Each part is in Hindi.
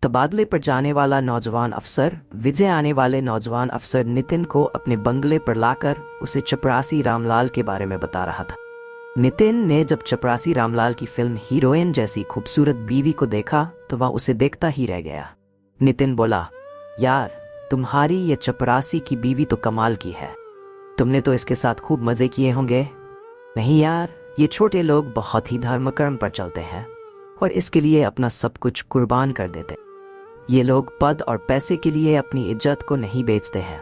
तबादले पर जाने वाला नौजवान अफसर विजय आने वाले नौजवान अफसर नितिन को अपने बंगले पर लाकर उसे चपरासी रामलाल के बारे में बता रहा था। नितिन ने जब चपरासी रामलाल की फिल्म हीरोइन जैसी खूबसूरत बीवी को देखा तो वह उसे देखता ही रह गया। नितिन बोला, यार तुम्हारी ये चपरासी की बीवी तो कमाल की है, तुमने तो इसके साथ खूब मजे किए होंगे। नहीं यार, ये छोटे लोग बहुत ही धर्म कर्म पर चलते हैं और इसके लिए अपना सब कुछ कुर्बान कर देते। ये लोग पद और पैसे के लिए अपनी इज्जत को नहीं बेचते हैं।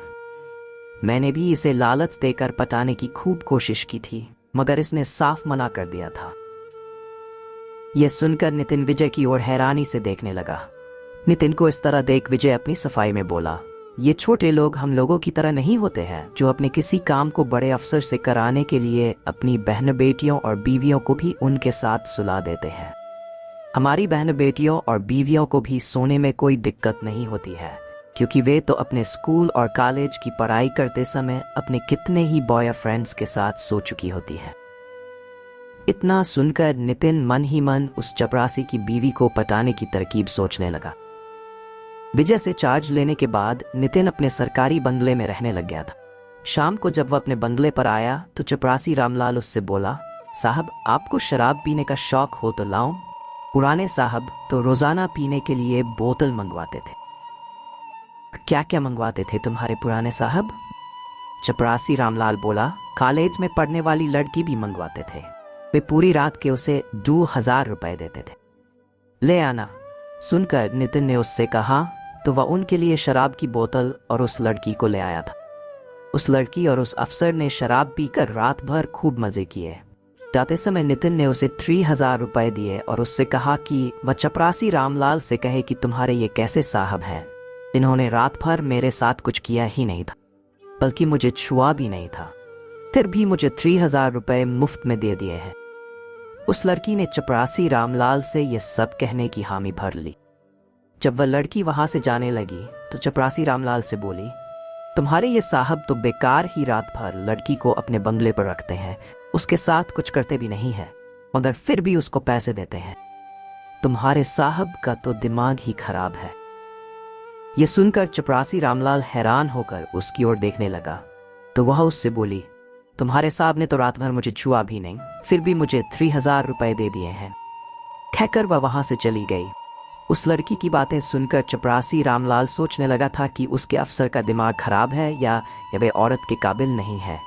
मैंने भी इसे लालच देकर पटाने की खूब कोशिश की थी, मगर इसने साफ मना कर दिया था। यह सुनकर नितिन विजय की ओर हैरानी से देखने लगा। नितिन को इस तरह देख विजय अपनी सफाई में बोला, ये छोटे लोग हम लोगों की तरह नहीं होते हैं जो अपने किसी काम को बड़े अफसर से कराने के लिए अपनी बहन बेटियों और बीवियों को भी उनके साथ सुला देते हैं। हमारी बहन बेटियों और बीवियों को भी सोने में कोई दिक्कत नहीं होती है, क्योंकि वे तो अपने स्कूल और कॉलेज की पढ़ाई करते समय अपने कितने ही बॉयफ्रेंड्स के साथ सो चुकी होती है। इतना सुनकर नितिन मन ही मन उस चपरासी की बीवी को पटाने की तरकीब सोचने लगा। विजय से चार्ज लेने के बाद नितिन अपने सरकारी बंगले में रहने लग गया था। शाम को जब वह अपने बंगले पर आया तो चपरासी रामलाल उससे बोला, साहब आपको शराब पीने का शौक हो तो लाऊं। पुराने साहब तो रोजाना पीने के लिए बोतल मंगवाते थे। क्या क्या मंगवाते थे तुम्हारे पुराने साहब? चपरासी रामलाल बोला, कॉलेज में पढ़ने वाली लड़की भी मंगवाते थे। वे पूरी रात के उसे 2000 रुपए देते थे। ले आना। सुनकर नितिन ने उससे कहा तो वह उनके लिए शराब की बोतल और उस लड़की को ले आया था। उस लड़की और उस अफसर ने शराब पीकर रात भर खूब मजे किए। जाते समय नितिन ने उसे 3000 रुपए दिए और उससे कहा कि वह चपरासी रामलाल से कहे कि तुम्हारे ये कैसे साहब हैं, इन्होंने रात भर मेरे साथ कुछ किया ही नहीं था, बल्कि मुझे छुआ भी नहीं था, फिर भी मुझे 3000 रुपए मुफ्त में दे दिए हैं। उस लड़की ने चपरासी रामलाल से यह सब कहने की हामी भर ली। जब वह लड़की वहां से जाने लगी तो चपरासी रामलाल से बोली, तुम्हारे ये साहब तो बेकार ही रात भर लड़की को अपने बंगले पर रखते हैं, उसके साथ कुछ करते भी नहीं है, मगर फिर भी उसको पैसे देते हैं। तुम्हारे साहब का तो दिमाग ही खराब है। यह सुनकर चपरासी रामलाल हैरान होकर उसकी ओर देखने लगा तो वह उससे बोली, तुम्हारे साहब ने तो रात भर मुझे छुआ भी नहीं, फिर भी मुझे 3000 रुपए दे दिए हैं। कहकर वह वहां से चली गई। उस लड़की की बातें सुनकर चपरासी रामलाल सोचने लगा था कि उसके अफसर का दिमाग खराब है या वे औरत के काबिल नहीं है,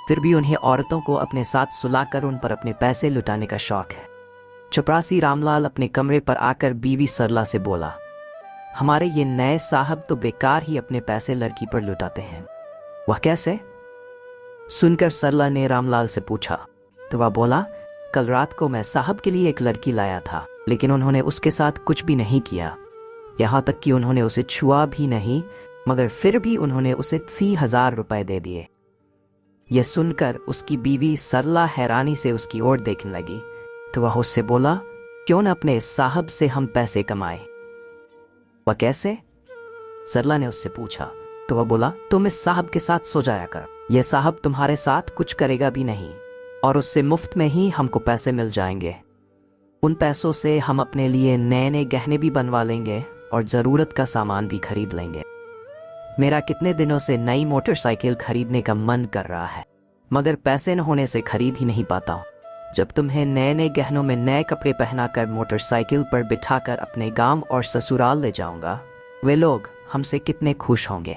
फिर भी उन्हें औरतों को अपने साथ सुलाकर उन पर अपने पैसे लुटाने का शौक है। चपरासी रामलाल अपने कमरे पर आकर बीवी सरला से बोला, हमारे ये नए साहब तो बेकार ही अपने पैसे लड़की पर लुटाते हैं। वह कैसे? सुनकर सरला ने रामलाल से पूछा तो वह बोला, कल रात को मैं साहब के लिए एक लड़की लाया था, लेकिन उन्होंने उसके साथ कुछ भी नहीं किया, यहाँ तक कि उन्होंने उसे छुआ भी नहीं, मगर फिर भी उन्होंने उसे 3000 रुपए दे दिए। यह सुनकर उसकी बीवी सरला हैरानी से उसकी ओर देखने लगी तो वह उससे बोला, क्यों न अपने साहब से हम पैसे कमाए। वह कैसे? सरला ने उससे पूछा तो वह बोला, तुम इस साहब के साथ सो जाया कर, यह साहब तुम्हारे साथ कुछ करेगा भी नहीं और उससे मुफ्त में ही हमको पैसे मिल जाएंगे। उन पैसों से हम अपने लिए नए नए गहने भी बनवा लेंगे और ज़रूरत का सामान भी खरीद लेंगे। मेरा कितने दिनों से नई मोटरसाइकिल खरीदने का मन कर रहा है, मगर पैसे न होने से खरीद ही नहीं पाता हूँ। जब तुम्हें नए नए गहनों में नए कपड़े पहनाकर मोटरसाइकिल पर बिठाकर अपने गांव और ससुराल ले जाऊंगा, वे लोग हमसे कितने खुश होंगे।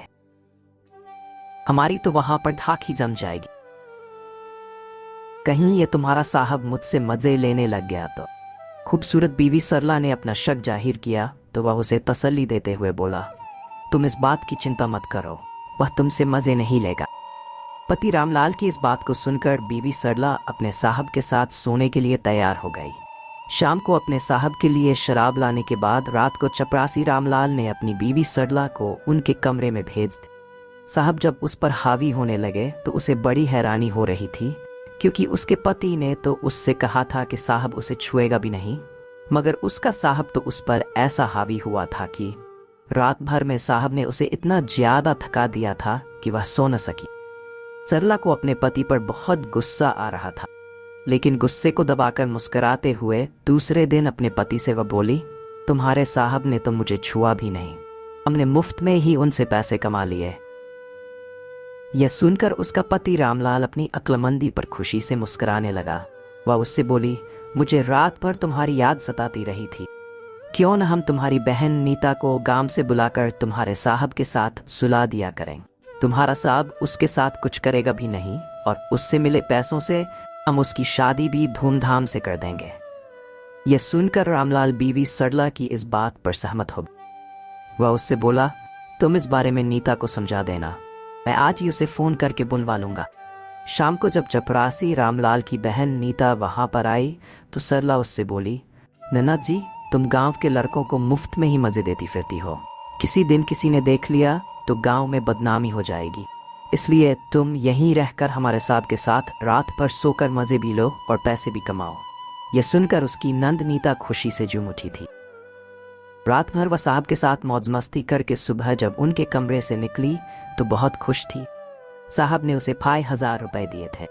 हमारी तो वहां पर धाक ही जम जाएगी। कहीं ये तुम्हारा साहब मुझसे मजे लेने लग गया तो। खूबसूरत बीवी सरला ने अपना शक जाहिर किया तो वह उसे तसल्ली देते हुए बोला, तुम इस बात की चिंता मत करो, वह तुमसे मजे नहीं लेगा। पति रामलाल की इस बात को सुनकर बीवी सरला अपने साहब के साथ सोने के लिए तैयार हो गई। शाम को अपने साहब के लिए शराब लाने के बाद रात को चपरासी रामलाल ने अपनी बीवी सरला को उनके कमरे में भेज दिया। साहब जब उस पर हावी होने लगे तो उसे बड़ी हैरानी हो रही थी, क्योंकि उसके पति ने तो उससे कहा था कि साहब उसे छुएगा भी नहीं, मगर उसका साहब तो उस पर ऐसा हावी हुआ था कि रात भर में साहब ने उसे इतना ज्यादा थका दिया था कि वह सो न सकी। सरला को अपने पति पर बहुत गुस्सा आ रहा था, लेकिन गुस्से को दबाकर मुस्कुराते हुए दूसरे दिन अपने पति से वह बोली, तुम्हारे साहब ने तो मुझे छुआ भी नहीं, हमने मुफ्त में ही उनसे पैसे कमा लिए। यह सुनकर उसका पति रामलाल अपनी अक्लमंदी पर खुशी से मुस्कुराने लगा। वह उससे बोली, मुझे रात भर तुम्हारी याद सताती रही थी, क्यों न हम तुम्हारी बहन नीता को गांव से बुलाकर तुम्हारे साहब के साथ सुला दिया करें। तुम्हारा साहब उसके साथ कुछ करेगा भी नहीं और उससे मिले पैसों से हम उसकी शादी भी धूमधाम से कर देंगे। यह सुनकर रामलाल बीवी सरला की इस बात पर सहमत हो गया। वह उससे बोला, तुम इस बारे में नीता को समझा देना, मैं आज ही उसे फोन करके बुलवा लूंगा। शाम को जब चपरासी रामलाल की बहन नीता वहां पर आई तो सरला उससे बोली, ननद जी, तुम गांव के लड़कों को मुफ्त में ही मजे देती फिरती हो, किसी दिन किसी ने देख लिया तो गांव में बदनामी हो जाएगी, इसलिए तुम यहीं रहकर हमारे साहब के साथ रात भर सोकर मजे भी लो और पैसे भी कमाओ। यह सुनकर उसकी नंद नीता खुशी से झूम उठी थी। रात भर वह साहब के साथ मौज मस्ती करके सुबह जब उनके कमरे से निकली तो बहुत खुश थी। साहब ने उसे 5,000 रुपए दिए थे।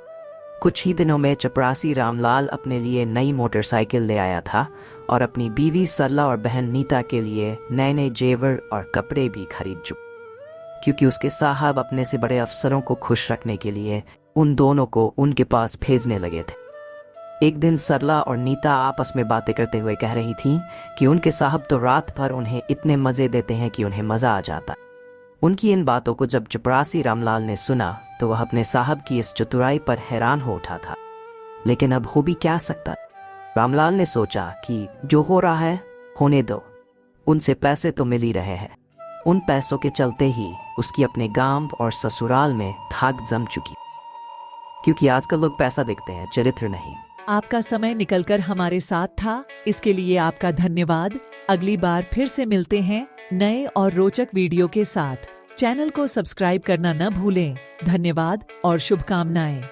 कुछ ही दिनों में चपरासी रामलाल अपने लिए नई मोटरसाइकिल ले आया था और अपनी बीवी सरला और बहन नीता के लिए नए नए जेवर और कपड़े भी खरीद चुके, क्योंकि उसके साहब अपने से बड़े अफसरों को खुश रखने के लिए उन दोनों को उनके पास भेजने लगे थे। एक दिन सरला और नीता आपस में बातें करते हुए कह रही थीं कि उनके साहब तो रात भर उन्हें इतने मजे देते हैं कि उन्हें मजा आ जाता। उनकी इन बातों को जब चपरासी रामलाल ने सुना तो वह अपने साहब की इस चतुराई पर हैरान हो उठा था, लेकिन अब हो भी क्या सकता। रामलाल ने सोचा कि जो हो रहा है होने दो, उनसे पैसे तो मिल ही रहे हैं। उन पैसों के चलते ही उसकी अपने गांव और ससुराल में धाक जम चुकी, क्योंकि आजकल लोग पैसा देखते हैं, चरित्र नहीं। आपका समय निकलकर हमारे साथ था, इसके लिए आपका धन्यवाद। अगली बार फिर से मिलते हैं नए और रोचक वीडियो के साथ। चैनल को सब्सक्राइब करना न भूलें। धन्यवाद और शुभकामनाएं।